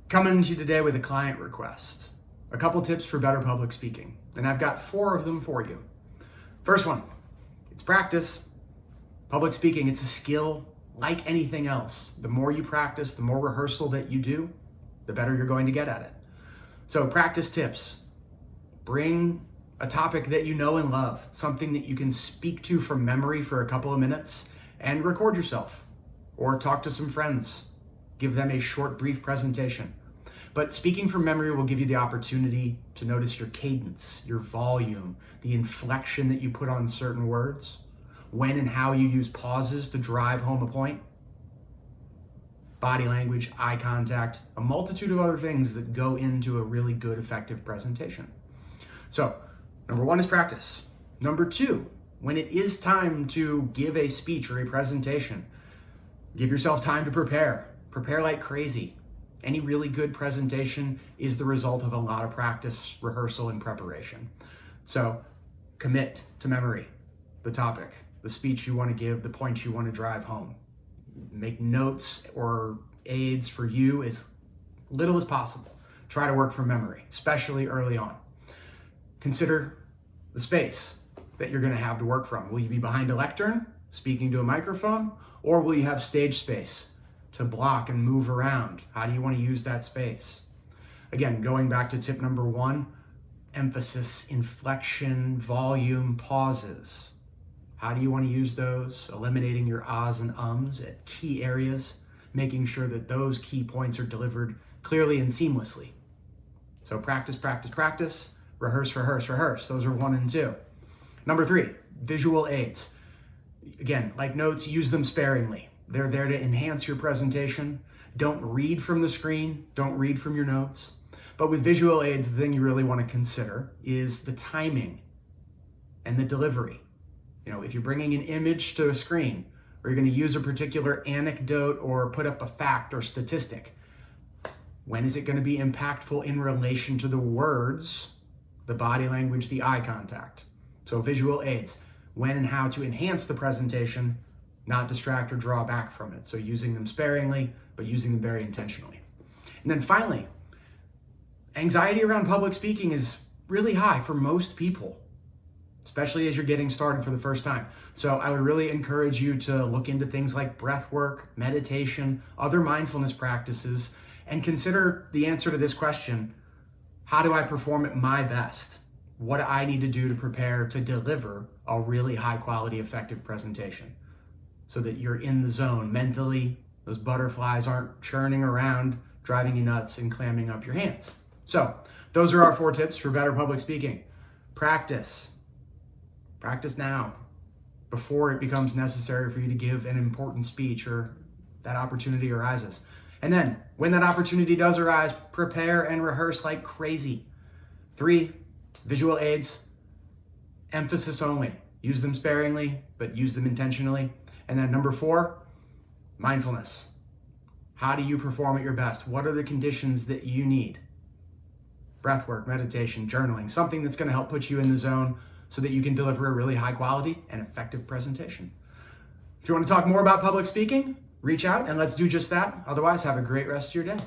Coming to you today with a client request. A couple tips for better public speaking. And I've got 4 of them for you. First one, it's practice. Public speaking, it's a skill like anything else. The more you practice, the more rehearsal that you do, the better you're going to get at it. So practice tips. Bring a topic that you know and love, something that you can speak to from memory for a couple of minutes and record yourself or talk to some friends. Give them a short, brief presentation. But speaking from memory will give you the opportunity to notice your cadence, your volume, the inflection that you put on certain words, when and how you use pauses to drive home a point, body language, eye contact, a multitude of other things that go into a really good, effective presentation. So, number 1 is practice. Number 2, when it is time to give a speech or a presentation, give yourself time to prepare. Prepare like crazy. Any really good presentation is the result of a lot of practice, rehearsal, and preparation. So commit to memory, the topic, the speech you want to give, the points you want to drive home. Make notes or aids for you as little as possible. Try to work from memory, especially early on. Consider the space that you're going to have to work from. Will you be behind a lectern, speaking to a microphone, or will you have stage space to block and move around? How do you want to use that space? Again, going back to tip number 1, emphasis, inflection, volume, pauses. How do you want to use those? Eliminating your ahs and ums at key areas, making sure that those key points are delivered clearly and seamlessly. So practice, practice, practice, rehearse, rehearse, rehearse. Those are 1 and 2. Number 3, visual aids. Again, like notes, use them sparingly. They're there to enhance your presentation. Don't read from the screen. Don't read from your notes. But with visual aids, the thing you really want to consider is the timing and the delivery. If you're bringing an image to a screen, or you're going to use a particular anecdote or put up a fact or statistic, when is it going to be impactful in relation to the words, the body language, the eye contact? So visual aids, when and how to enhance the presentation, not distract or draw back from it. So using them sparingly, but using them very intentionally. And then finally, anxiety around public speaking is really high for most people, especially as you're getting started for the first time. So I would really encourage you to look into things like breath work, meditation, other mindfulness practices, and consider the answer to this question: how do I perform at my best? What do I need to do to prepare to deliver a really high quality, effective presentation? So that you're in the zone mentally, those butterflies aren't churning around, driving you nuts and clamming up your hands. So those are our 4 tips for better public speaking. Practice. Practice now, before it becomes necessary for you to give an important speech or that opportunity arises. And then when that opportunity does arise, prepare and rehearse like crazy. 3, visual aids, emphasis only. Use them sparingly, but use them intentionally. And then number 4, mindfulness. How do you perform at your best? What are the conditions that you need? Breathwork, meditation, journaling, something that's going to help put you in the zone so that you can deliver a really high quality and effective presentation. If you want to talk more about public speaking, reach out and let's do just that. Otherwise, have a great rest of your day.